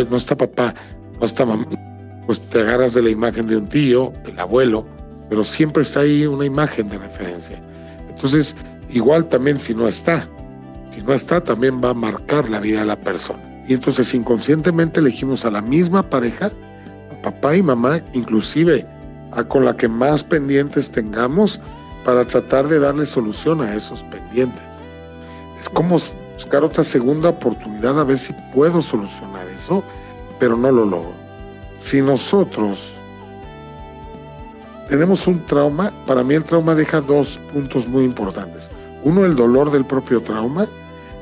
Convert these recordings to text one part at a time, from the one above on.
no está papá, no está mamá, pues te agarras de la imagen de un tío, del abuelo, pero siempre está ahí una imagen de referencia. Entonces, igual también si no está también va a marcar la vida de la persona. Y entonces inconscientemente elegimos a la misma pareja, a papá y mamá, inclusive con la que más pendientes tengamos, para tratar de darle solución a esos pendientes. Es como buscar otra segunda oportunidad a ver si puedo solucionar eso, pero no lo logro. Si nosotros tenemos un trauma, para mí el trauma deja dos puntos muy importantes. Uno, el dolor del propio trauma,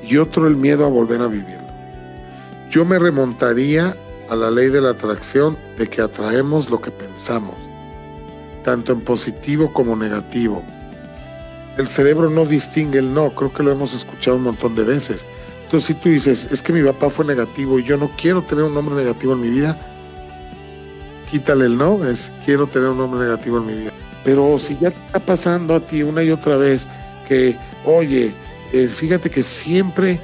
y otro, el miedo a volver a vivirlo. Yo me remontaría a la ley de la atracción, de que atraemos lo que pensamos, tanto en positivo como negativo. El cerebro no distingue el no, creo que lo hemos escuchado un montón de veces. Entonces, si tú dices, es que mi papá fue negativo y yo no quiero tener un hombre negativo en mi vida, quítale el no, es quiero tener un hombre negativo en mi vida. Pero si ya te está pasando a ti una y otra vez que, oye, fíjate que siempre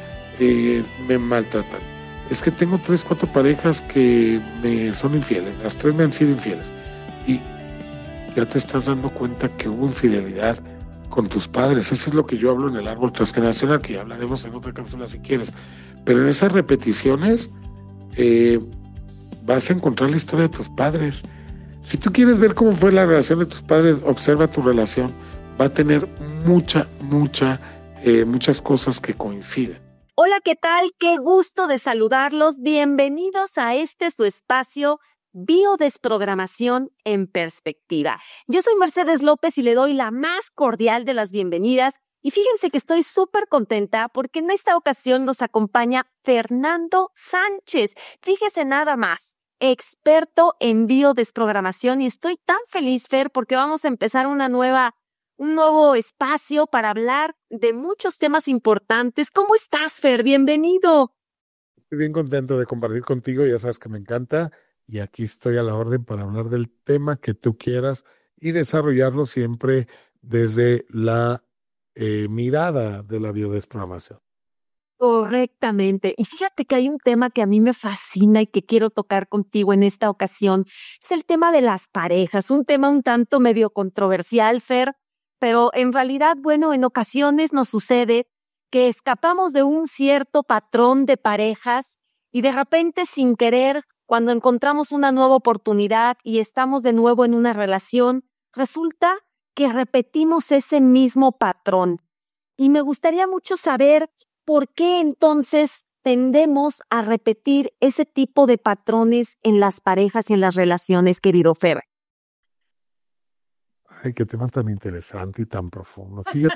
me maltratan. Es que tengo 3, 4 parejas que me son infieles, las 3 me han sido infieles. Y ya te estás dando cuenta que hubo infidelidad con tus padres. Eso es lo que yo hablo en el árbol transgeneracional, que ya hablaremos en otra cápsula si quieres. Pero en esas repeticiones vas a encontrar la historia de tus padres. Si tú quieres ver cómo fue la relación de tus padres, observa tu relación. Va a tener muchas cosas que coinciden. Hola, ¿qué tal? Qué gusto de saludarlos. Bienvenidos a su espacio Biodesprogramación en Perspectiva. Yo soy Mercedes López y le doy la más cordial de las bienvenidas. Y fíjense que estoy súper contenta porque en esta ocasión nos acompaña Fernando Sánchez. Fíjese nada más, experto en biodesprogramación, y estoy tan feliz, Fer, porque vamos a empezar un nuevo espacio para hablar de muchos temas importantes. ¿Cómo estás, Fer? Bienvenido. Estoy bien contento de compartir contigo, ya sabes que me encanta, y aquí estoy a la orden para hablar del tema que tú quieras y desarrollarlo siempre desde la mirada de la biodesprogramación. Correctamente. Y fíjate que hay un tema que a mí me fascina y que quiero tocar contigo en esta ocasión. Es el tema de las parejas, un tema un tanto medio controversial, Fer, pero en realidad, bueno, en ocasiones nos sucede que escapamos de un cierto patrón de parejas y de repente, sin querer, cuando encontramos una nueva oportunidad y estamos de nuevo en una relación, resulta que repetimos ese mismo patrón. Y me gustaría mucho saber por qué entonces tendemos a repetir ese tipo de patrones en las parejas y en las relaciones, querido Fer. Ay, qué tema tan interesante y tan profundo. Fíjate,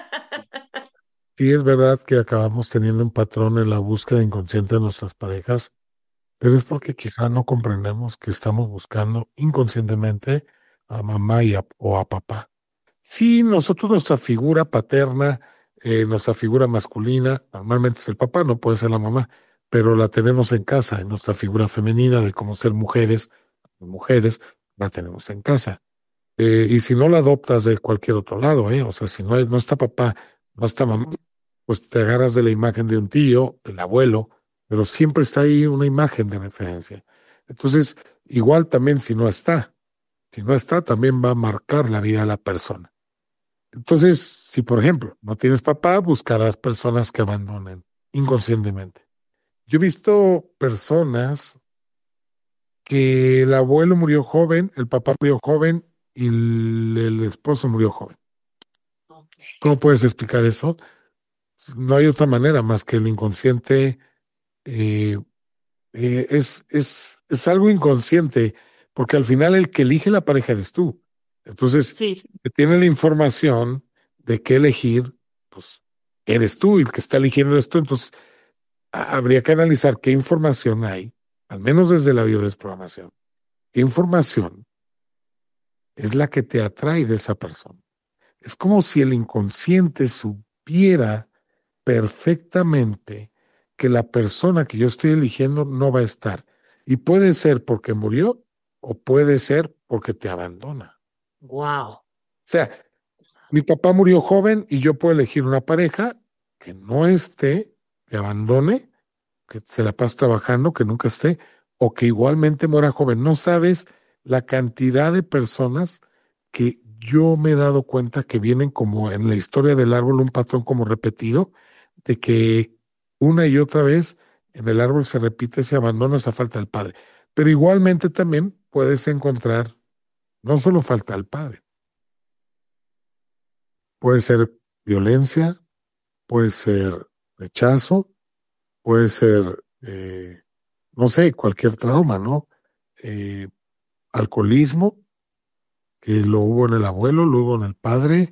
sí es verdad que acabamos teniendo un patrón en la búsqueda inconsciente de nuestras parejas, pero es porque quizá no comprendemos que estamos buscando inconscientemente a mamá o a papá. Sí, nosotros, nuestra figura paterna, nuestra figura masculina, normalmente es el papá, no puede ser la mamá, pero la tenemos en casa, en nuestra figura femenina de cómo ser mujeres, la tenemos en casa. Y si no la adoptas de cualquier otro lado, o sea, si no está papá, no está mamá, pues te agarras de la imagen de un tío, del abuelo, pero siempre está ahí una imagen de referencia. Entonces, igual también si no está, también va a marcar la vida de la persona. Entonces, si por ejemplo no tienes papá, buscarás personas que abandonen inconscientemente. Yo he visto personas que el abuelo murió joven, el papá murió joven y el esposo murió joven. ¿Cómo puedes explicar eso? No hay otra manera más que el inconsciente. Es algo inconsciente, porque al final el que elige la pareja eres tú. Entonces, Sí. que tiene la información de qué elegir, pues eres tú, y el que está eligiendo eres tú. Entonces, habría que analizar qué información hay, al menos desde la biodesprogramación. ¿Qué información es la que te atrae de esa persona? Es como si el inconsciente supiera perfectamente que la persona que yo estoy eligiendo no va a estar. Y puede ser porque murió o puede ser porque te abandona. Wow. O sea, mi papá murió joven y yo puedo elegir una pareja que no esté, que abandone, que se la pase trabajando, que nunca esté, o que igualmente muera joven. No sabes la cantidad de personas que yo me he dado cuenta que vienen como en la historia del árbol, un patrón como repetido, de que una y otra vez en el árbol se repite ese abandono, esa falta del padre. Pero igualmente también puedes encontrar no solo falta del padre, puede ser violencia, puede ser rechazo, puede ser, no sé, cualquier trauma, ¿no? Eh, Alcoholismo, que lo hubo en el abuelo, lo hubo en el padre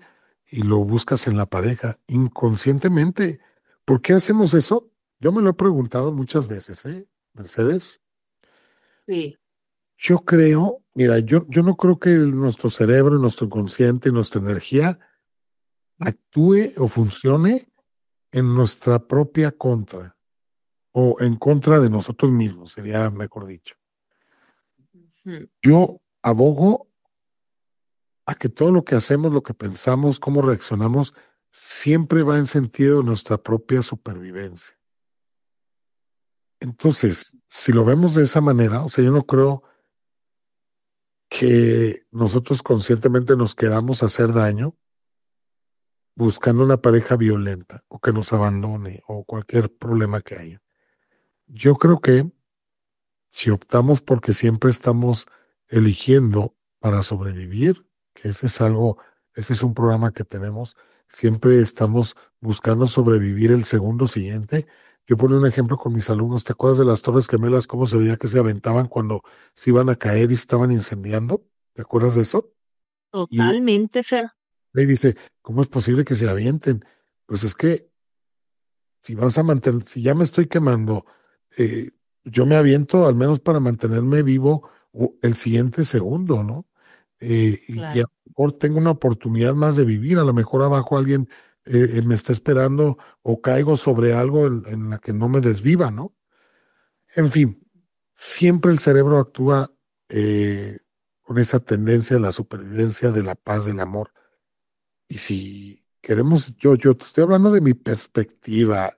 y lo buscas en la pareja inconscientemente. ¿Por qué hacemos eso? Yo me lo he preguntado muchas veces, ¿eh, Mercedes? Sí. Yo creo, mira, yo no creo que nuestro cerebro, nuestro inconsciente, nuestra energía actúe o funcione en nuestra propia contra o en contra de nosotros mismos, sería mejor dicho. Ujú. Yo abogo a que todo lo que hacemos, lo que pensamos, cómo reaccionamos, siempre va en sentido de nuestra propia supervivencia. Entonces, si lo vemos de esa manera, o sea, yo no creo que nosotros conscientemente nos queramos hacer daño buscando una pareja violenta o que nos abandone o cualquier problema que haya. Yo creo que si optamos porque siempre estamos eligiendo para sobrevivir, que ese es algo, ese es un programa que tenemos, siempre estamos buscando sobrevivir el segundo siguiente. Yo pongo un ejemplo con mis alumnos, ¿te acuerdas de las Torres Gemelas, cómo se veía que se aventaban cuando se iban a caer y estaban incendiando? ¿Te acuerdas de eso? Y Totalmente, Fer. le dice, ¿cómo es posible que se avienten? Pues es que si vas a mantener, si ya me estoy quemando, eh, yo me aviento al menos para mantenerme vivo el siguiente segundo, ¿no? Y a Claro. lo mejor tengo una oportunidad más de vivir, a lo mejor abajo alguien me está esperando o caigo sobre algo en la que no me desviva, ¿no? En fin, siempre el cerebro actúa con esa tendencia de la supervivencia, de la paz, del amor. Y si queremos, yo te estoy hablando de mi perspectiva.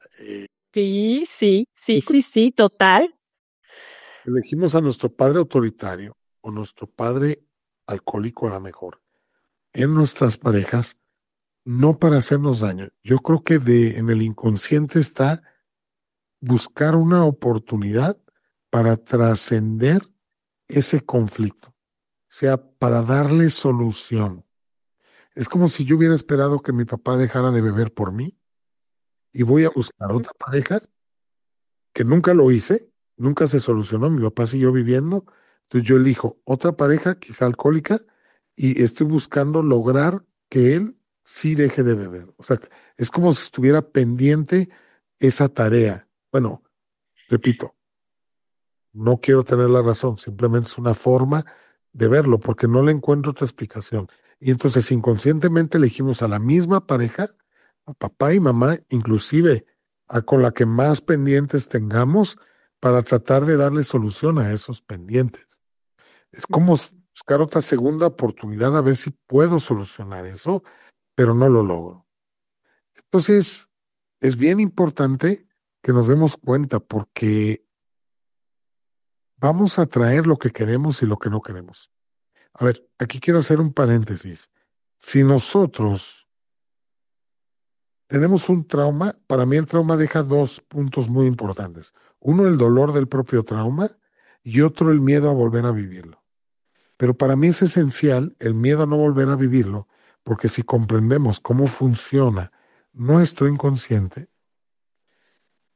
Sí, sí, sí, sí, sí, total. Elegimos a nuestro padre autoritario o nuestro padre alcohólico a la mejor en nuestras parejas, no para hacernos daño. Yo creo que en el inconsciente está buscar una oportunidad para trascender ese conflicto, o sea, para darle solución. Es como si yo hubiera esperado que mi papá dejara de beber por mí y voy a buscar Ujú. otra pareja que nunca lo hice, nunca se solucionó, mi papá siguió viviendo, entonces yo elijo otra pareja, quizá alcohólica, y estoy buscando lograr que él sí deje de beber. O sea, es como si estuviera pendiente esa tarea. Bueno, repito, no quiero tener la razón, simplemente es una forma de verlo, porque no le encuentro otra explicación. Y entonces inconscientemente elegimos a la misma pareja, a papá y mamá, inclusive a con la que más pendientes tengamos para tratar de darle solución a esos pendientes. Es como buscar otra segunda oportunidad a ver si puedo solucionar eso, pero no lo logro. Entonces, es bien importante que nos demos cuenta porque vamos a traer lo que queremos y lo que no queremos. A ver, aquí quiero hacer un paréntesis. Si nosotros tenemos un trauma, para mí el trauma deja dos puntos muy importantes. Uno, el dolor del propio trauma y otro, el miedo a volver a vivirlo. Pero para mí es esencial el miedo a no volver a vivirlo, porque si comprendemos cómo funciona nuestro inconsciente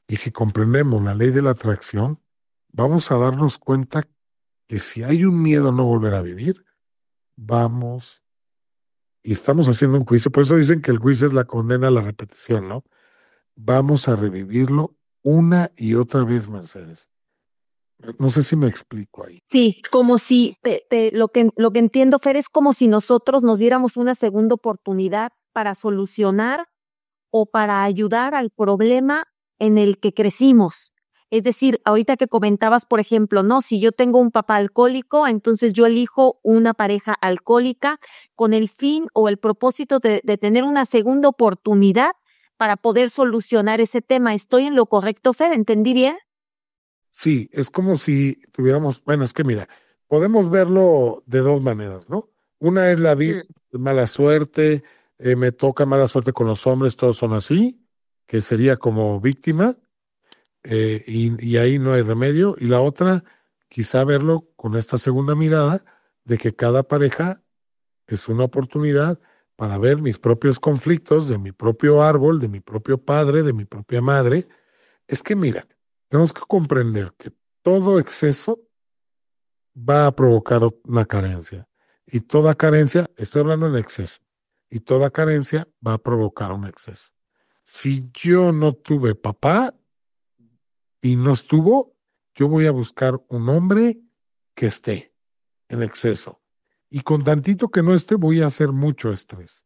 y si comprendemos la ley de la atracción, vamos a darnos cuenta que si hay un miedo a no volver a vivir, vamos y estamos haciendo un juicio. Por eso dicen que el juicio es la condena a la repetición, ¿no? Vamos a revivirlo una y otra vez, Mercedes. No sé si me explico ahí. Sí, como si lo que entiendo, Fer, es como si nosotros nos diéramos una segunda oportunidad para solucionar o para ayudar al problema en el que crecimos. Es decir, ahorita que comentabas, por ejemplo, no, si yo tengo un papá alcohólico, entonces yo elijo una pareja alcohólica con el fin o el propósito de tener una segunda oportunidad para poder solucionar ese tema. ¿Estoy en lo correcto, Fer? ¿Entendí bien? Sí, es como si tuviéramos, bueno, es que mira, podemos verlo de dos maneras, ¿no? Una es la vida, Mm. mala suerte, me toca mala suerte con los hombres, todos son así, que sería como víctima, y ahí no hay remedio. Y la otra, quizá verlo con esta segunda mirada, de que cada pareja es una oportunidad para ver mis propios conflictos de mi propio árbol, de mi propio padre, de mi propia madre. Es que mira, tenemos que comprender que todo exceso va a provocar una carencia. Y toda carencia, estoy hablando en exceso, y toda carencia va a provocar un exceso. Si yo no tuve papá y no estuvo, yo voy a buscar un hombre que esté en exceso. Y con tantito que no esté, voy a hacer mucho estrés.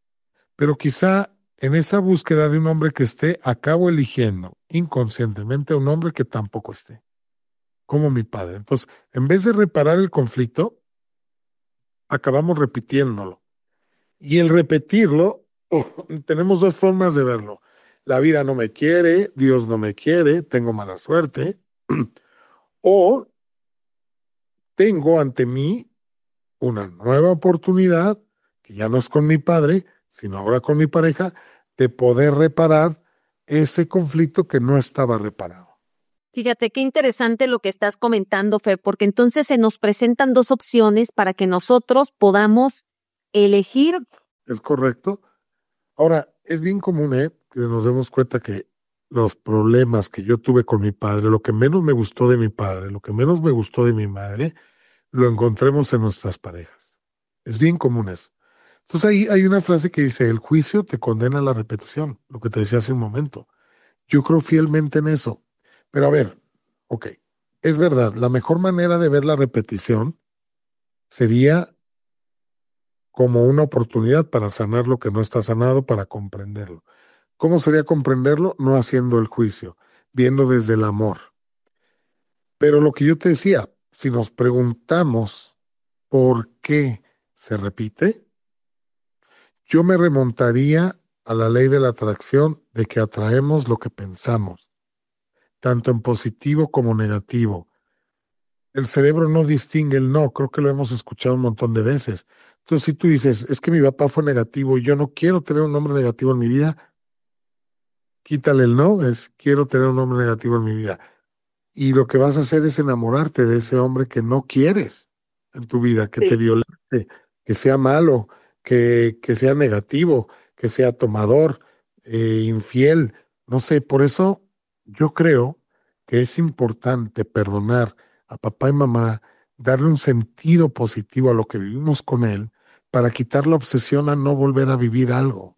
Pero quizá en esa búsqueda de un hombre que esté, acabo eligiendo inconscientemente a un hombre que tampoco esté, como mi padre. Entonces, en vez de reparar el conflicto, acabamos repitiéndolo. Y el repetirlo, tenemos dos formas de verlo. La vida no me quiere, Dios no me quiere, tengo mala suerte, o tengo ante mí una nueva oportunidad, que ya no es con mi padre, sino ahora con mi pareja, de poder reparar ese conflicto que no estaba reparado. Fíjate qué interesante lo que estás comentando, Fer, porque entonces se nos presentan dos opciones para que nosotros podamos elegir. ¿Es correcto? Ahora, es bien común, que nos demos cuenta que los problemas que yo tuve con mi padre, lo que menos me gustó de mi padre, lo que menos me gustó de mi madre, lo encontremos en nuestras parejas. Es bien común eso. Entonces ahí hay una frase que dice, el juicio te condena a la repetición, lo que te decía hace un momento. Yo creo fielmente en eso. Pero a ver, ok, es verdad, la mejor manera de ver la repetición sería como una oportunidad para sanar lo que no está sanado, para comprenderlo. ¿Cómo sería comprenderlo? No haciendo el juicio, viendo desde el amor. Pero lo que yo te decía, si nos preguntamos por qué se repite, yo me remontaría a la ley de la atracción de que atraemos lo que pensamos, tanto en positivo como negativo. El cerebro no distingue el no, creo que lo hemos escuchado un montón de veces. Entonces, si tú dices, es que mi papá fue negativo y yo no quiero tener un hombre negativo en mi vida, quítale el no, es quiero tener un hombre negativo en mi vida. Y lo que vas a hacer es enamorarte de ese hombre que no quieres en tu vida, que te Sí. violente, que sea malo, que sea negativo, que sea tomador, infiel. No sé, por eso yo creo que es importante perdonar a papá y mamá, darle un sentido positivo a lo que vivimos con él, para quitar la obsesión a no volver a vivir algo.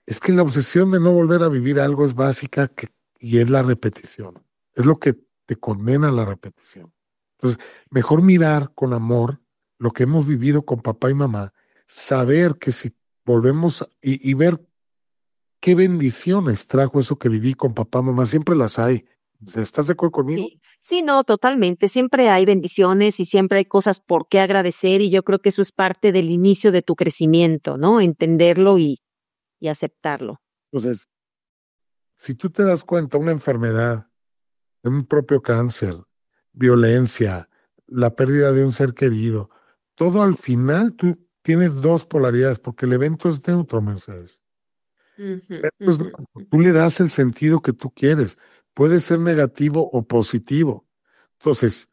Es que la obsesión de no volver a vivir algo es básica y es la repetición. Es lo que te condena a la repetición. Entonces, mejor mirar con amor lo que hemos vivido con papá y mamá, saber que si volvemos y ver qué bendiciones trajo eso que viví con papá, mamá, siempre las hay. ¿Estás de acuerdo conmigo? Sí, sí, no, totalmente. Siempre hay bendiciones y siempre hay cosas por qué agradecer y yo creo que eso es parte del inicio de tu crecimiento, ¿no? Entenderlo y aceptarlo. Entonces, si tú te das cuenta, una enfermedad, un propio cáncer, violencia, la pérdida de un ser querido, todo al final tú tienes dos polaridades, porque el evento es neutro, Mercedes. Ujú, Pues ujú, tú ujú. le das el sentido que tú quieres. Puede ser negativo o positivo. Entonces,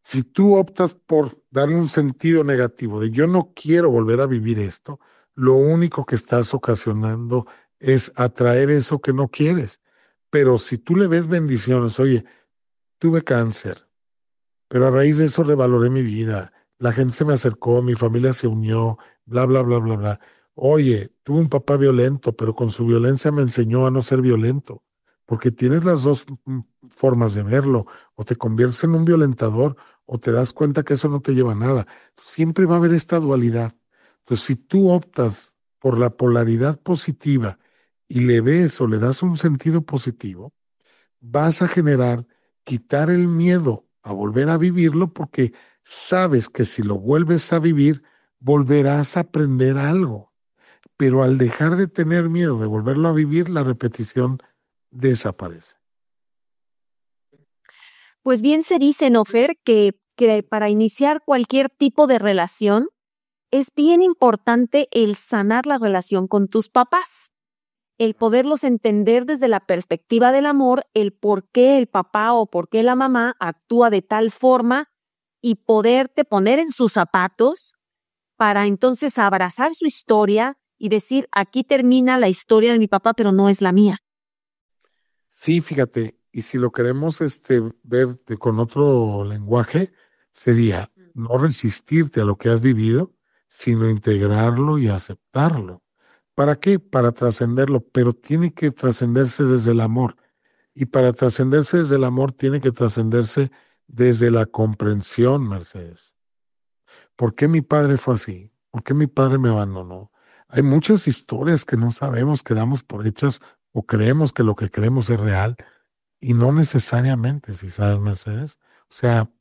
si tú optas por darle un sentido negativo de yo no quiero volver a vivir esto, lo único que estás ocasionando es atraer eso que no quieres. Pero si tú le ves bendiciones, oye, tuve cáncer, pero a raíz de eso revaloré mi vida. La gente se me acercó, mi familia se unió, bla, bla, bla, bla, bla. Oye, tuve un papá violento, pero con su violencia me enseñó a no ser violento. Porque tienes las dos formas de verlo. O te conviertes en un violentador o te das cuenta que eso no te lleva a nada. Siempre va a haber esta dualidad. Entonces, si tú optas por la polaridad positiva y le ves o le das un sentido positivo, vas a generar, quitar el miedo a volver a vivirlo porque sabes que si lo vuelves a vivir, volverás a aprender algo. Pero al dejar de tener miedo de volverlo a vivir, la repetición desaparece. Pues bien se dice, ¿no, Fer? Que para iniciar cualquier tipo de relación es bien importante el sanar la relación con tus papás, el poderlos entender desde la perspectiva del amor, el por qué el papá o por qué la mamá actúa de tal forma y poderte poner en sus zapatos para entonces abrazar su historia y decir, aquí termina la historia de mi papá, pero no es la mía. Sí, fíjate, y si lo queremos ver con otro lenguaje, sería no resistirte a lo que has vivido, sino integrarlo y aceptarlo. ¿Para qué? Para trascenderlo, pero tiene que trascenderse desde el amor. Y para trascenderse desde el amor, tiene que trascenderse desde la comprensión, Mercedes. ¿Por qué mi padre fue así? ¿Por qué mi padre me abandonó? Hay muchas historias que no sabemos, que damos por hechas o creemos que lo que creemos es real y no necesariamente, si sabes, Mercedes. O sea,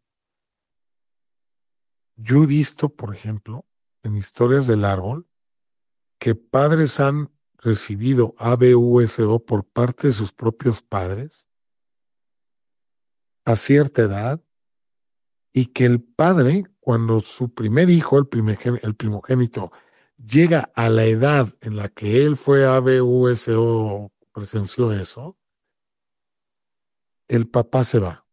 yo he visto, por ejemplo, en historias del árbol, que padres han recibido ABUSO por parte de sus propios padres a cierta edad y que el padre, cuando su primer hijo, el primogénito, llega a la edad en la que él fue ABUSO, presenció eso, el papá se va.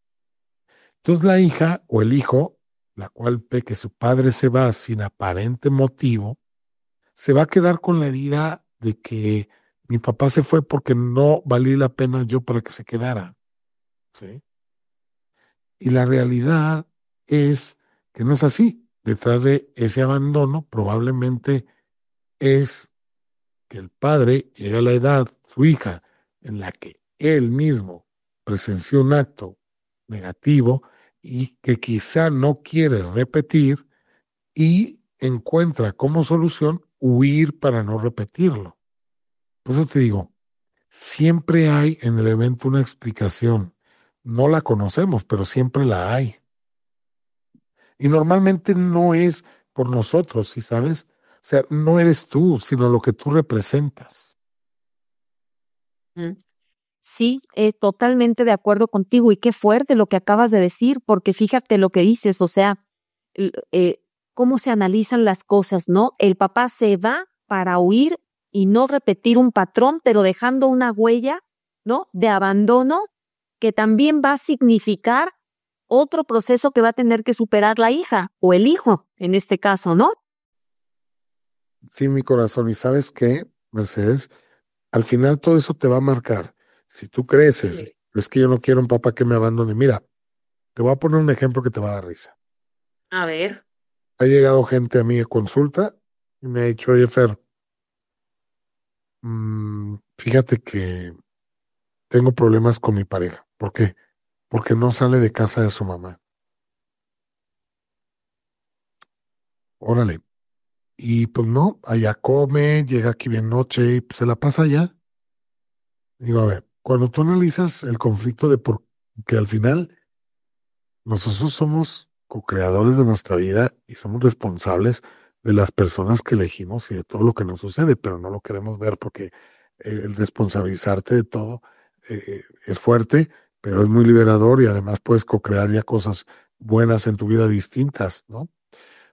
Entonces la hija o el hijo, la cual ve que su padre se va sin aparente motivo, se va a quedar con la herida de que mi papá se fue porque no valí la pena yo para que se quedara. ¿Sí? Y la realidad es que no es así. Detrás de ese abandono probablemente es que el padre llega a la edad, su hija, en la que él mismo presenció un acto negativo y que quizá no quiere repetir y encuentra como solución huir para no repetirlo. Por eso te digo, siempre hay en el evento una explicación. No la conocemos, pero siempre la hay. Y normalmente no es por nosotros, ¿sí sabes? O sea, no eres tú, sino lo que tú representas. Mm. Sí, totalmente de acuerdo contigo y qué fuerte lo que acabas de decir, porque fíjate lo que dices, o sea, cómo se analizan las cosas, ¿no? El papá se va para huir y no repetir un patrón, pero dejando una huella, ¿no? De abandono que también va a significar otro proceso que va a tener que superar la hija o el hijo, en este caso, ¿no? Sí, mi corazón. ¿Y sabes qué, Mercedes? Al final todo eso te va a marcar. Si tú creces, sí, es que yo no quiero un papá que me abandone. Mira, te voy a poner un ejemplo que te va a dar risa. A ver. Ha llegado gente a mí a consulta y me ha dicho, oye, Fer, fíjate que tengo problemas con mi pareja. ¿Por qué? Porque no sale de casa de su mamá. Órale. Y pues no, allá come, llega aquí bien noche y pues, se la pasa allá. Digo, a ver, cuando tú analizas el conflicto de por que al final nosotros somos co-creadores de nuestra vida y somos responsables de las personas que elegimos y de todo lo que nos sucede, pero no lo queremos ver porque el responsabilizarte de todo es fuerte, pero es muy liberador y además puedes co-crear ya cosas buenas en tu vida distintas, ¿no?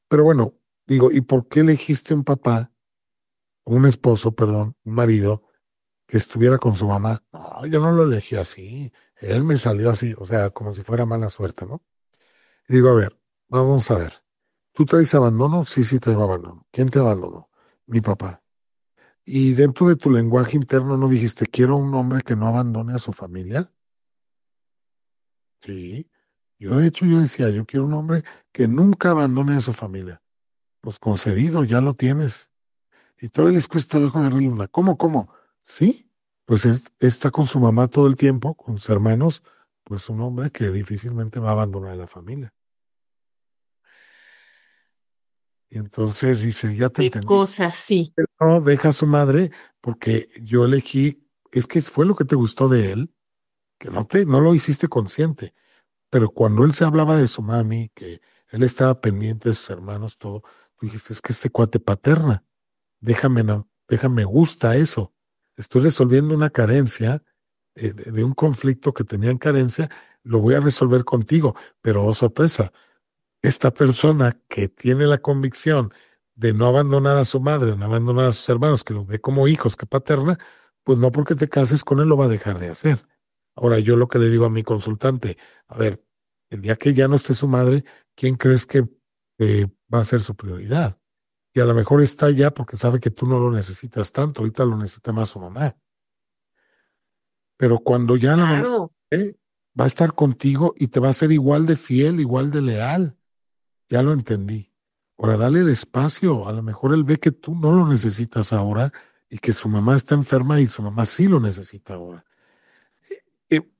Pero bueno, digo, ¿y por qué elegiste un papá, un esposo, perdón, un marido que estuviera con su mamá? No, yo no lo elegí así, él me salió así, o sea, como si fuera mala suerte, ¿no? Y digo, a ver, vamos a ver. ¿Tú traes abandono? Sí, sí traigo abandono. ¿Quién te abandonó? Mi papá. Y dentro de tu lenguaje interno no dijiste, quiero un hombre que no abandone a su familia. Sí. Yo de hecho yo decía, yo quiero un hombre que nunca abandone a su familia. Pues concedido, ya lo tienes. Y todavía les cuesta trabajo agarrarle una. ¿Cómo, cómo? Sí. Pues él está con su mamá todo el tiempo, con sus hermanos, pues un hombre que difícilmente va a abandonar a la familia. Y entonces dice, ya te Qué entendí. cosas, sí. No, deja a su madre porque yo elegí, es que fue lo que te gustó de él, que no lo hiciste consciente, pero cuando él se hablaba de su mami, que él estaba pendiente de sus hermanos, todo, tú dijiste, es que este cuate paterna, déjame, no, déjame, gusta eso. Estoy resolviendo una carencia, de un conflicto que tenía en carencia, lo voy a resolver contigo, pero oh sorpresa, esta persona que tiene la convicción de no abandonar a su madre, no abandonar a sus hermanos, que los ve como hijos, que paterna, pues no porque te cases con él lo va a dejar de hacer. Ahora, yo lo que le digo a mi consultante, a ver, el día que ya no esté su madre, ¿quién crees que va a ser su prioridad? Y a lo mejor está allá porque sabe que tú no lo necesitas tanto, ahorita lo necesita más su mamá. Pero cuando ya la mamá Claro. va a estar contigo y te va a ser igual de fiel, igual de leal. Ya lo entendí. Ahora dale el espacio. A lo mejor él ve que tú no lo necesitas ahora y que su mamá está enferma y su mamá sí lo necesita ahora.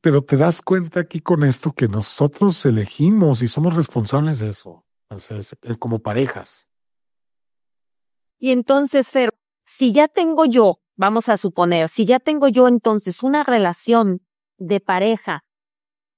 Pero te das cuenta aquí con esto que nosotros elegimos y somos responsables de eso, o sea, como parejas. Y entonces, Fer, si ya tengo yo, vamos a suponer, si ya tengo yo entonces una relación de pareja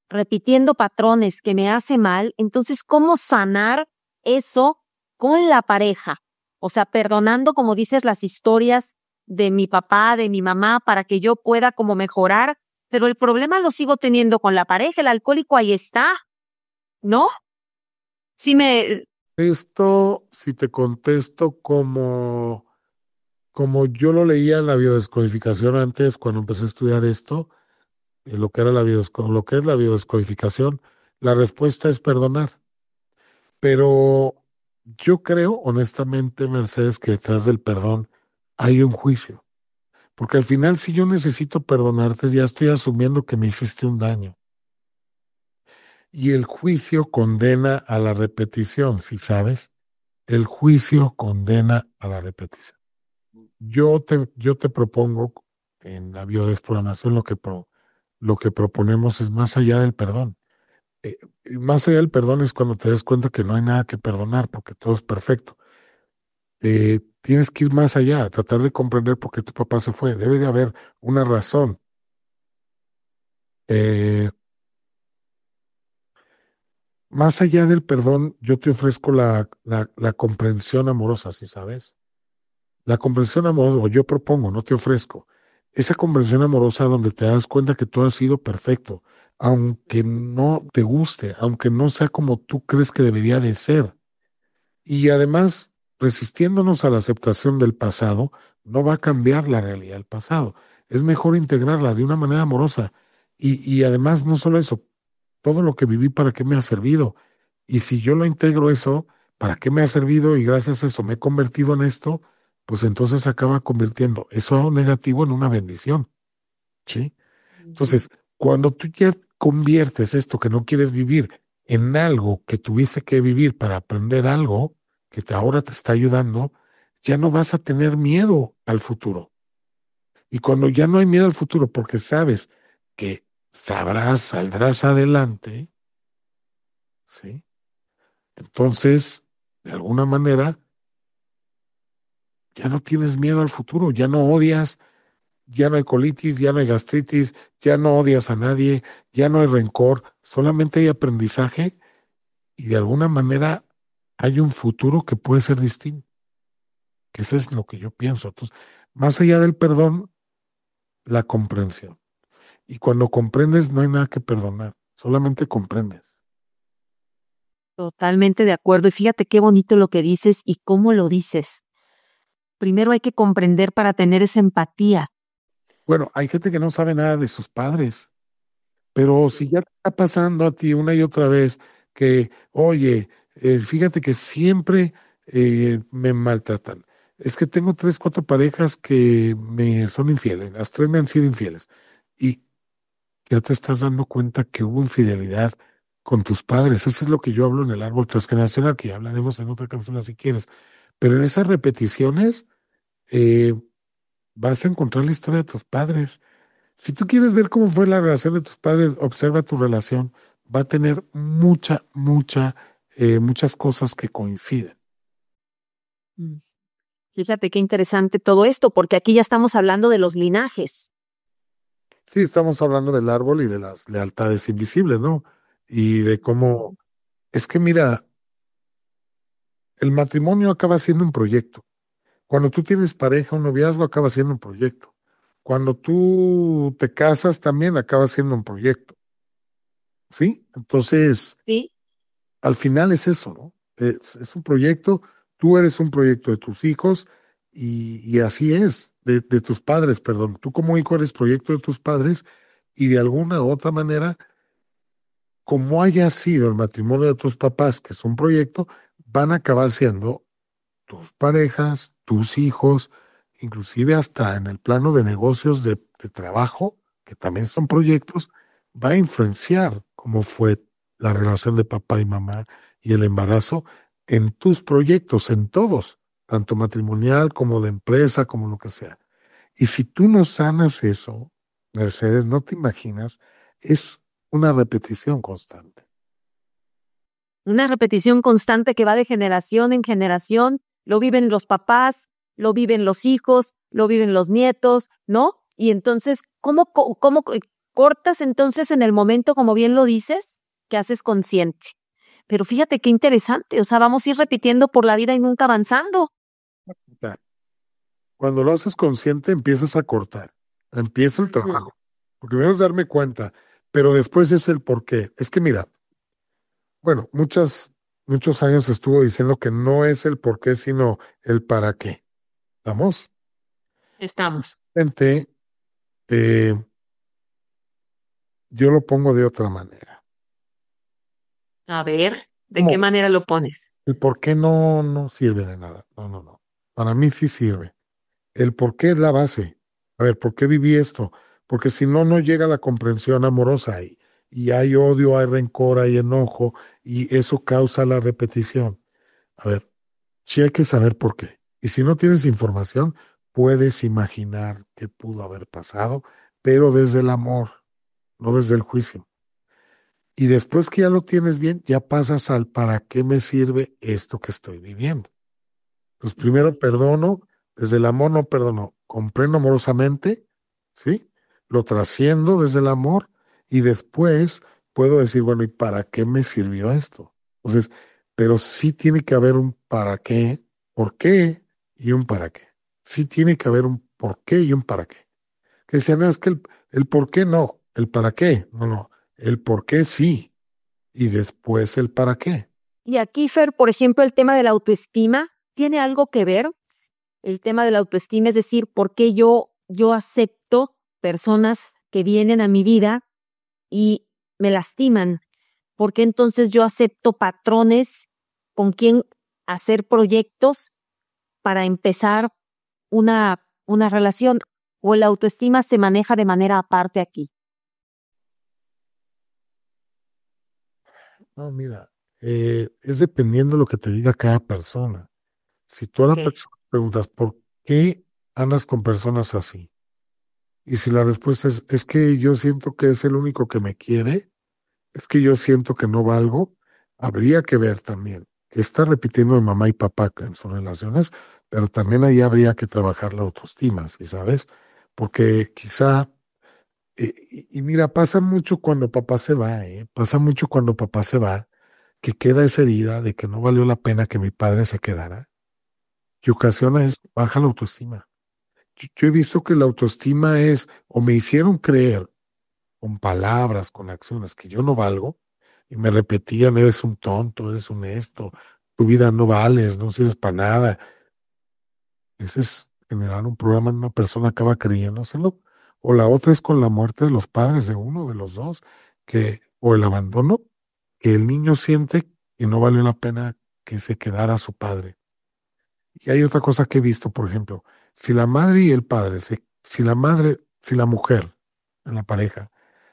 repitiendo patrones que me hace mal, entonces, ¿cómo sanar eso con la pareja? O sea, perdonando, como dices, las historias de mi papá, de mi mamá, para que yo pueda como mejorar, pero el problema lo sigo teniendo con la pareja, el alcohólico ahí está, ¿no? Sí me, Esto, si te contesto como yo lo leía en la biodescodificación antes, cuando empecé a estudiar esto, lo que era lo que es la biodescodificación, la respuesta es perdonar. Pero yo creo, honestamente, Mercedes, que detrás del perdón hay un juicio. Porque al final, si yo necesito perdonarte, ya estoy asumiendo que me hiciste un daño. Y el juicio condena a la repetición, ¿sí sabes? El juicio condena a la repetición. Yo te propongo en la biodesprogramación lo que proponemos es más allá del perdón. Más allá del perdón es cuando te das cuenta que no hay nada que perdonar porque todo es perfecto. Tienes que ir más allá, tratar de comprender por qué tu papá se fue. Debe de haber una razón. Eh, Más allá del perdón, yo te ofrezco la comprensión amorosa, ¿sí sabes? La comprensión amorosa, o yo propongo, no te ofrezco. Esa comprensión amorosa donde te das cuenta que todo ha sido perfecto, aunque no te guste, aunque no sea como tú crees que debería de ser. Y además, resistiéndonos a la aceptación del pasado, no va a cambiar la realidad del pasado. Es mejor integrarla de una manera amorosa. Y además, no solo eso, todo lo que viví, ¿para qué me ha servido? Y si yo lo integro eso, ¿para qué me ha servido? Y gracias a eso me he convertido en esto, pues entonces acaba convirtiendo eso negativo en una bendición, ¿sí? Entonces, cuando tú ya conviertes esto que no quieres vivir en algo que tuviste que vivir para aprender algo ahora te está ayudando, ya no vas a tener miedo al futuro. Y cuando ya no hay miedo al futuro, porque sabes que saldrás adelante, ¿sí? Entonces, de alguna manera, ya no tienes miedo al futuro, ya no odias, ya no hay colitis, ya no hay gastritis, ya no odias a nadie, ya no hay rencor, solamente hay aprendizaje y de alguna manera hay un futuro que puede ser distinto, que eso es lo que yo pienso. Entonces, más allá del perdón, la comprensión. Y cuando comprendes, no hay nada que perdonar, solamente comprendes. totalmente de acuerdo. Y fíjate qué bonito lo que dices y cómo lo dices. Primero hay que comprender para tener esa empatía. Bueno, hay gente que no sabe nada de sus padres, pero si ya te está pasando a ti una y otra vez que, oye, fíjate que siempre me maltratan. Es que tengo tres, cuatro parejas que me son infieles, las tres me han sido infieles. Y ya te estás dando cuenta que hubo infidelidad con tus padres. Eso es lo que yo hablo en el árbol transgeneracional, que ya hablaremos en otra cápsula si quieres. Pero en esas repeticiones eh, vas a encontrar la historia de tus padres. Si tú quieres ver cómo fue la relación de tus padres, observa tu relación. Va a tener muchas cosas que coinciden. Mm. Fíjate qué interesante todo esto, porque aquí ya estamos hablando de los linajes. Sí, estamos hablando del árbol y de las lealtades invisibles, ¿no? Y de cómo, es que mira, el matrimonio acaba siendo un proyecto. Cuando tú tienes pareja, un noviazgo acaba siendo un proyecto. Cuando tú te casas, también acaba siendo un proyecto. ¿sí? Entonces, Sí. al final es eso, ¿no? Es un proyecto, tú eres un proyecto de tus hijos y así es, de tus padres, perdón. Tú como hijo eres proyecto de tus padres y de alguna u otra manera, como haya sido el matrimonio de tus papás, que es un proyecto, van a acabar siendo tus parejas, tus hijos, inclusive hasta en el plano de negocios de trabajo, que también son proyectos, va a influenciar cómo fue la relación de papá y mamá y el embarazo en tus proyectos, en todos, tanto matrimonial como de empresa, como lo que sea. Y si tú no sanas eso, Mercedes, no te imaginas, es una repetición constante. Una repetición constante que va de generación en generación, lo viven los papás, lo viven los hijos, lo viven los nietos, ¿no? Y entonces, ¿cómo cortas entonces en el momento, como bien lo dices, que haces consciente? Pero fíjate qué interesante, o sea, vamos a ir repitiendo por la vida y nunca avanzando. O sea, cuando lo haces consciente, empiezas a cortar, empieza el Ujú. trabajo, porque debes darme cuenta, pero después es el por qué. Es que mira, bueno, muchos años estuvo diciendo que no es el por qué, sino el para qué. ¿Estamos? Estamos. Gente, eh, yo lo pongo de otra manera. A ver, ¿de qué Como manera lo pones? el por qué no sirve de nada. No, no, no. Para mí sí sirve. El por qué es la base. A ver, ¿por qué viví esto? Porque si no, no llega la comprensión amorosa ahí. Y hay odio, hay rencor, hay enojo, y eso causa la repetición. A ver, sí hay que saber por qué. Y si no tienes información, puedes imaginar qué pudo haber pasado, pero desde el amor, no desde el juicio. Y después que ya lo tienes bien, ya pasas al para qué me sirve esto que estoy viviendo. Pues primero perdono, desde el amor no perdono, comprendo amorosamente, ¿sí? Lo trasciendo desde el amor y después puedo decir, bueno, ¿y para qué me sirvió esto? Entonces, pero sí tiene que haber un para qué, por qué y un para qué. Sí tiene que haber un por qué y un para qué. Que decían, no, es que el por qué no, el para qué, no, no, el por qué sí y después el para qué. Y aquí, Fer, por ejemplo, el tema de la autoestima, ¿tiene algo que ver? El tema de la autoestima, es decir, ¿por qué yo acepto personas que vienen a mi vida y me lastiman? ¿Por qué entonces yo acepto patrones con quien hacer proyectos para empezar una relación? ¿O la autoestima se maneja de manera aparte aquí? No, mira, es dependiendo de lo que te diga cada persona. Si tú a la Ok. persona preguntas, ¿por qué andas con personas así? Y si la respuesta es que yo siento que es el único que me quiere, es que yo siento que no valgo, habría que ver también qué está repitiendo de mamá y papá en sus relaciones, pero también ahí habría que trabajar la autoestima, ¿sí sabes? Porque quizá, y mira, pasa mucho cuando papá se va, ¿eh? Pasa mucho cuando papá se va, que queda esa herida de que no valió la pena que mi padre se quedara, y ocasiona es baja la autoestima. Yo he visto que la autoestima es, o me hicieron creer con palabras, con acciones, que yo no valgo, y me repetían, eres un tonto, eres un esto, tu vida no vales, no sirves para nada. Ese es generar un problema en una persona acaba creyéndoselo. O la otra es con la muerte de los padres de uno de los dos, o el abandono, que el niño siente que no valió la pena que se quedara su padre. Y hay otra cosa que he visto, por ejemplo, si la madre y el padre, si la mujer en la pareja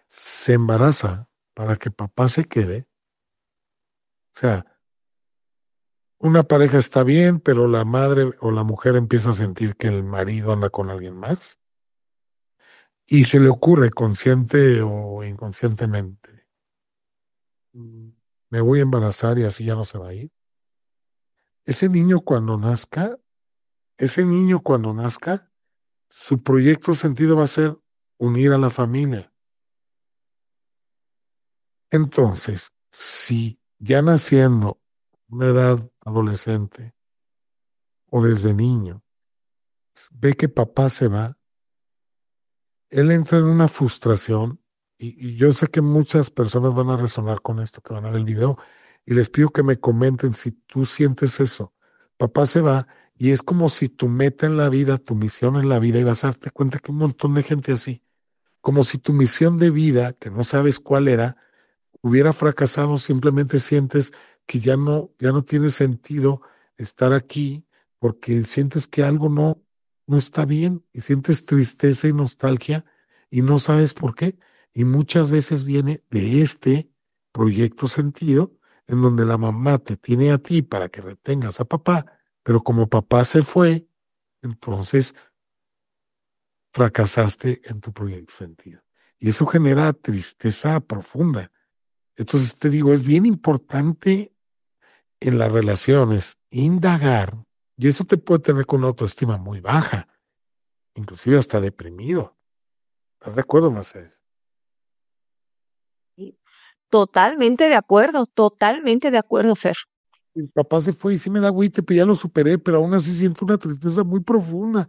se embaraza para que papá se quede, o sea, una pareja está bien, pero la madre o la mujer empieza a sentir que el marido anda con alguien más y se le ocurre consciente o inconscientemente, "Mm, me voy a embarazar y así ya no se va a ir. Ese niño cuando nazca, ese niño cuando nazca, su proyecto sentido va a ser unir a la familia. Entonces, si ya naciendo una edad adolescente o desde niño, ve que papá se va, él entra en una frustración y yo sé que muchas personas van a resonar con esto, que van a ver el video, y les pido que me comenten si tú sientes eso. Papá se va y es como si tu meta en la vida, tu misión en la vida, y vas a darte cuenta que un montón de gente así, como si tu misión de vida, que no sabes cuál era, hubiera fracasado, simplemente sientes que ya no tiene sentido estar aquí porque sientes que algo no está bien y sientes tristeza y nostalgia y no sabes por qué. Y muchas veces viene de este proyecto sentido en donde la mamá te tiene a ti para que retengas a papá, pero como papá se fue, entonces fracasaste en tu proyecto sentido. Y eso genera tristeza profunda. Entonces te digo, es bien importante en las relaciones indagar, y eso te puede tener con una autoestima muy baja, inclusive hasta deprimido. ¿Estás de acuerdo, Mercedes? Y totalmente de acuerdo, Fer. Mi papá se fue y sí me da agüite, pero ya lo superé, pero aún así siento una tristeza muy profunda.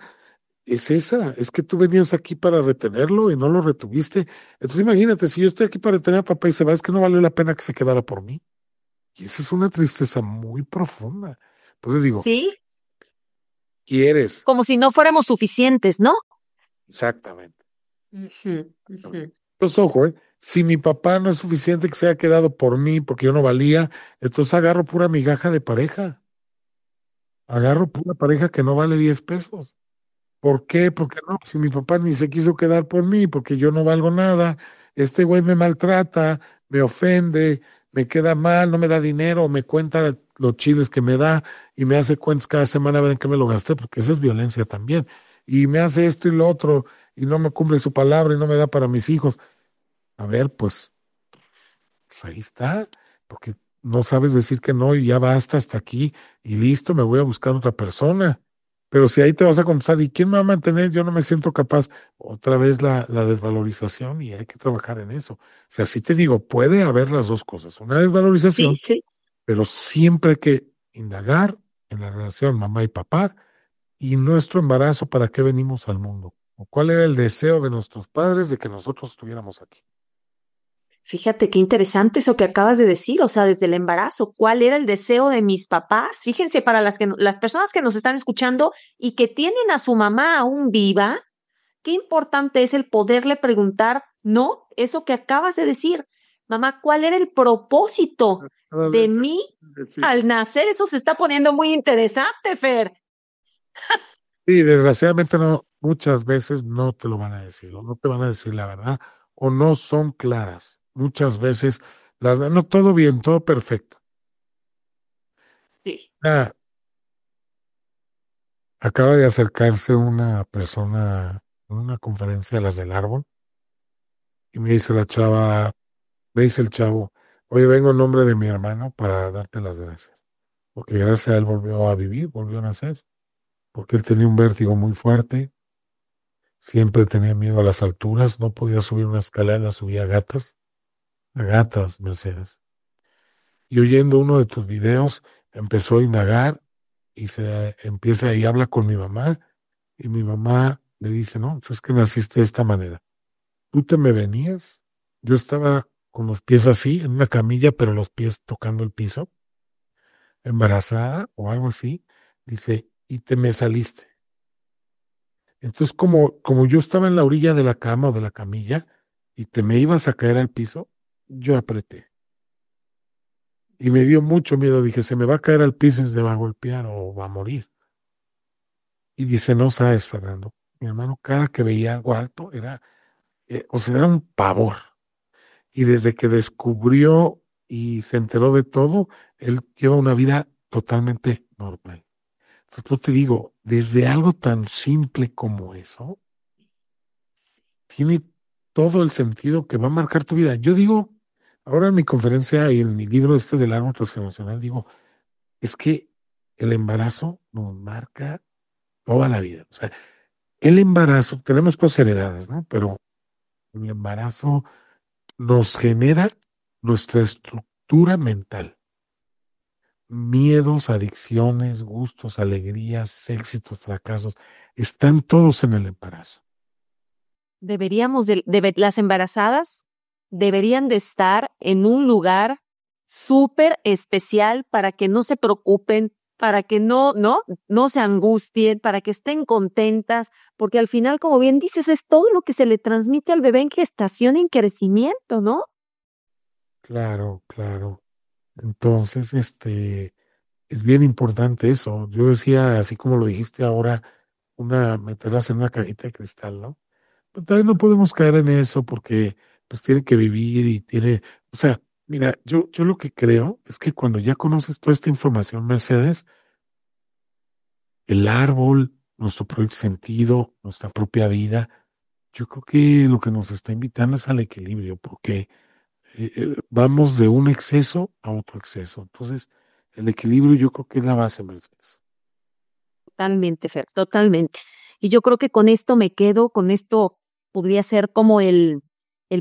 Es esa, es que tú venías aquí para retenerlo y no lo retuviste. Entonces imagínate, si yo estoy aquí para retener a papá y se va, es que no valió la pena que se quedara por mí. Y esa es una tristeza muy profunda. Pues digo, Sí, ¿quieres? como si no fuéramos suficientes, ¿no? Exactamente. Ujú, ujú. Pues ojo, si mi papá no es suficiente que se haya quedado por mí porque yo no valía, entonces agarro pura migaja de pareja. Agarro pura pareja que no vale 10 pesos. ¿Por qué? Porque no, si mi papá ni se quiso quedar por mí, porque yo no valgo nada, este güey me maltrata, me ofende, me queda mal, no me da dinero, me cuenta los chiles que me da y me hace cuentas cada semana a ver en qué me lo gasté, porque eso es violencia también. Y me hace esto y lo otro y no me cumple su palabra y no me da para mis hijos. A ver, pues ahí está, porque no sabes decir que no y ya basta hasta aquí y listo, me voy a buscar otra persona. Pero si ahí te vas a contestar, ¿y quién me va a mantener? Yo no me siento capaz. Otra vez la desvalorización y hay que trabajar en eso. O sea, sí te digo, puede haber las dos cosas, una Sí, desvalorización, sí. pero siempre hay que indagar en la relación mamá y papá y nuestro embarazo, ¿para qué venimos al mundo? ¿O cuál era el deseo de nuestros padres de que nosotros estuviéramos aquí? Fíjate qué interesante eso que acabas de decir, o sea, desde el embarazo, ¿cuál era el deseo de mis papás? Fíjense, para las personas que nos están escuchando y que tienen a su mamá aún viva, qué importante es el poderle preguntar, no, eso que acabas de decir, mamá, ¿cuál era el propósito de mí Sí. al nacer? Eso se está poniendo muy interesante, Fer. Sí, desgraciadamente no, muchas veces no te lo van a decir, o no te van a decir la verdad, o no son claras. Muchas veces, no todo bien, todo perfecto. Sí. Ah, acaba de acercarse una persona en una conferencia de las del árbol, y me dice la chava, me dice el chavo, oye, vengo en nombre de mi hermano para darte las gracias, porque gracias a él volvió a vivir, volvió a nacer, porque él tenía un vértigo muy fuerte, siempre tenía miedo a las alturas, no podía subir una escalera, la subía a gatas, Mercedes. Y oyendo uno de tus videos, empezó a indagar y se empieza y habla con mi mamá, y mi mamá le dice, no, pues es que naciste de esta manera. Tú te me venías, yo estaba con los pies así, en una camilla, pero los pies tocando el piso, embarazada o algo así, dice, y te me saliste. Entonces, como yo estaba en la orilla de la cama o de la camilla y te me ibas a caer al piso, yo apreté. Y me dio mucho miedo. Dije, se me va a caer al piso y se va a golpear o va a morir. Y dice, no sabes, Fernando. Mi hermano, cada que veía algo alto, o sea, era un pavor. Y desde que descubrió y se enteró de todo, él lleva una vida totalmente normal. Entonces, yo te digo, desde algo tan simple como eso, tiene todo el sentido que va a marcar tu vida. Yo digo, ahora en mi conferencia y en mi libro este del árbol transgeneracional, digo, es que el embarazo nos marca toda la vida. O sea, el embarazo, tenemos cosas heredadas, ¿no? Pero el embarazo nos genera nuestra estructura mental. Miedos, adicciones, gustos, alegrías, éxitos, fracasos, están todos en el embarazo. Deberíamos las embarazadas deberían de estar en un lugar súper especial para que no se preocupen, para que no se angustien, para que estén contentas, porque al final, como bien dices, es todo lo que se le transmite al bebé en gestación y en crecimiento, ¿no? Claro, claro. Entonces, es bien importante eso. Yo decía, así como lo dijiste ahora, meterlas en una cajita de cristal, ¿no? Pero también no podemos caer en eso porque pues tiene que vivir y o sea, mira, yo lo que creo es que cuando ya conoces toda esta información, Mercedes, el árbol, nuestro propio sentido, nuestra propia vida, yo creo que lo que nos está invitando es al equilibrio, porque vamos de un exceso a otro exceso. Entonces, el equilibrio yo creo que es la base, Mercedes. Totalmente, Fer, totalmente. Y yo creo que con esto me quedo, con esto podría ser como el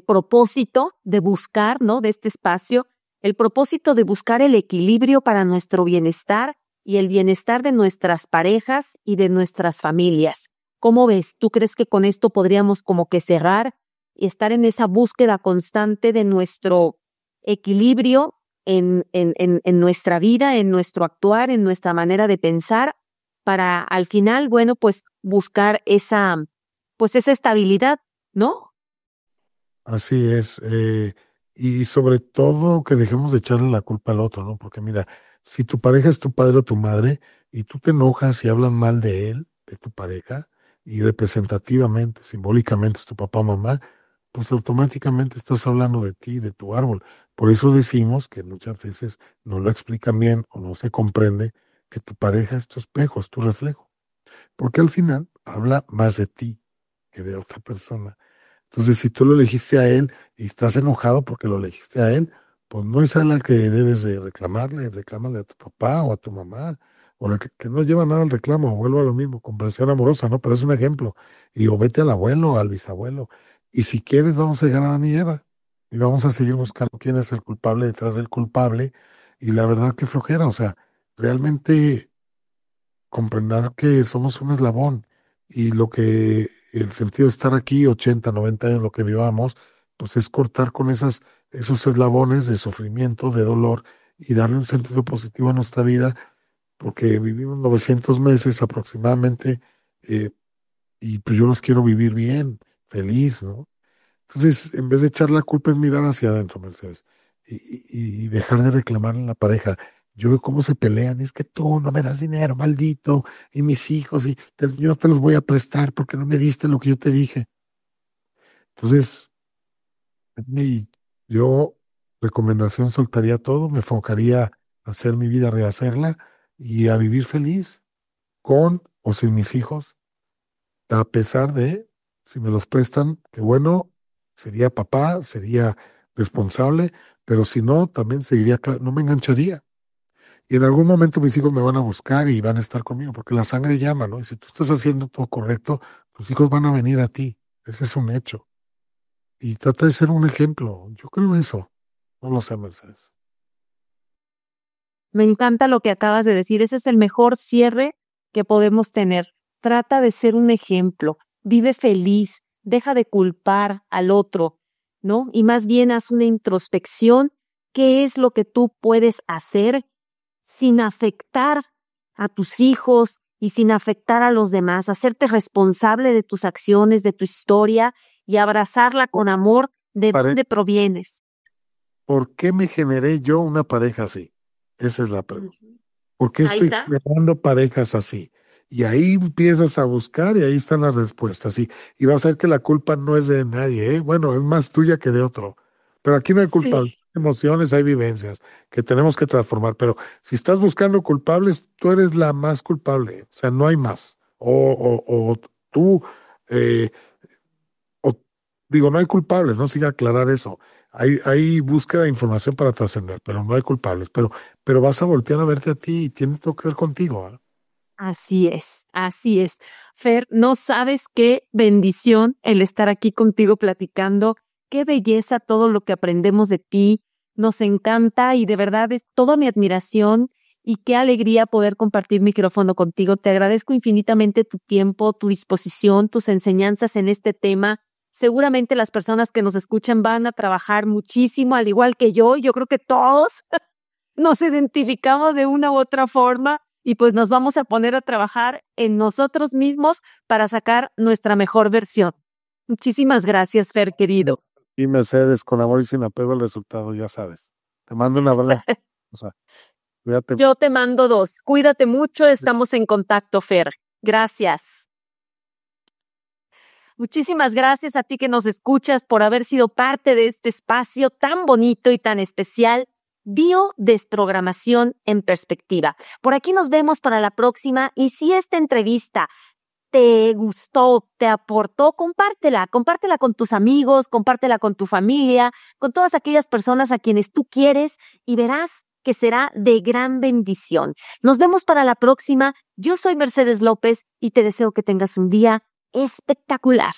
propósito de buscar, ¿no? De este espacio, el propósito de buscar el equilibrio para nuestro bienestar y el bienestar de nuestras parejas y de nuestras familias. ¿Cómo ves? ¿Tú crees que con esto podríamos como que cerrar y estar en esa búsqueda constante de nuestro equilibrio en nuestra vida, en nuestro actuar, en nuestra manera de pensar? Para al final, bueno, pues buscar pues esa estabilidad, ¿no? Así es. Y sobre todo que dejemos de echarle la culpa al otro, ¿no? Porque mira, si tu pareja es tu padre o tu madre y tú te enojas y hablas mal de él, de tu pareja, y representativamente, simbólicamente es tu papá o mamá, pues automáticamente estás hablando de ti, de tu árbol. Por eso decimos que muchas veces no lo explican bien o no se comprende que tu pareja es tu espejo, es tu reflejo. Porque al final habla más de ti que de otra persona. Entonces, si tú lo elegiste a él y estás enojado porque lo elegiste a él, pues no es a él al que debes de reclamarle, reclámale a tu papá o a tu mamá, o la que no lleva nada al reclamo, vuelvo a lo mismo, comprensión amorosa, ¿no? Pero es un ejemplo. Y o vete al abuelo, al bisabuelo. Y si quieres, vamos a llegar a Adán y Eva. Y vamos a seguir buscando quién es el culpable detrás del culpable. Y la verdad que flojera, o sea, realmente comprender que somos un eslabón y lo que el sentido de estar aquí 80 90 años, lo que vivamos, pues es cortar con esos eslabones de sufrimiento, de dolor y darle un sentido positivo a nuestra vida, porque vivimos 900 meses aproximadamente eh, y pues yo los quiero vivir bien, feliz, ¿no? Entonces, en vez de echar la culpa es mirar hacia adentro, Mercedes, y dejar de reclamar en la pareja. Yo veo cómo se pelean, es que tú no me das dinero, maldito, y mis hijos, yo no te los voy a prestar porque no me diste lo que yo te dije. Entonces, y yo, recomendación, soltaría todo, me enfocaría a hacer mi vida, rehacerla y a vivir feliz, con o sin mis hijos, a pesar de, si me los prestan, que bueno, sería papá, sería responsable, pero si no, también seguiría, no me engancharía. Y en algún momento mis hijos me van a buscar y van a estar conmigo, porque la sangre llama, ¿no? Y si tú estás haciendo todo correcto, tus hijos van a venir a ti. Ese es un hecho. Y trata de ser un ejemplo. Yo creo eso. No lo sé, Mercedes. Me encanta lo que acabas de decir. Ese es el mejor cierre que podemos tener. Trata de ser un ejemplo. Vive feliz. Deja de culpar al otro, ¿no? Y más bien haz una introspección. ¿Qué es lo que tú puedes hacer sin afectar a tus hijos y sin afectar a los demás? Hacerte responsable de tus acciones, de tu historia y abrazarla con amor de dónde provienes. ¿Por qué me generé yo una pareja así? Esa es la pregunta. Ujú. ¿Por qué Ahí estoy está. generando parejas así? Y ahí empiezas a buscar y ahí están las respuestas. Y va a ser que la culpa no es de nadie, ¿eh? Bueno, es más tuya que de otro. Pero aquí no hay culpa, hay Sí. emociones, hay vivencias que tenemos que transformar. Pero si estás buscando culpables, tú eres la más culpable. O sea, no hay más. O tú, eh, o digo, no hay culpables, no siga aclarar eso. Hay búsqueda de información para trascender, pero no hay culpables. Pero vas a voltear a verte a ti y tiene todo que ver contigo, ¿ah? Así es, así es. Fer, no sabes qué bendición el estar aquí contigo platicando, qué belleza todo lo que aprendemos de ti, nos encanta y de verdad es toda mi admiración y qué alegría poder compartir micrófono contigo. Te agradezco infinitamente tu tiempo, tu disposición, tus enseñanzas en este tema. Seguramente las personas que nos escuchan van a trabajar muchísimo, al igual que yo. Yo creo que todos nos identificamos de una u otra forma y pues nos vamos a poner a trabajar en nosotros mismos para sacar nuestra mejor versión. Muchísimas gracias, Fer, querido. Y Mercedes, con amor y sin apego al resultado, ya sabes. Te mando un abrazo. O sea, cuídate. Yo te mando 2. Cuídate mucho, estamos en contacto, Fer. Gracias. Muchísimas gracias a ti que nos escuchas por haber sido parte de este espacio tan bonito y tan especial. Biodesprogramación en perspectiva. Por aquí nos vemos para la próxima y si esta entrevista te gustó, te aportó, compártela con tus amigos, compártela con tu familia, con todas aquellas personas a quienes tú quieres y verás que será de gran bendición. Nos vemos para la próxima. Yo soy Mercedes López y te deseo que tengas un día espectacular.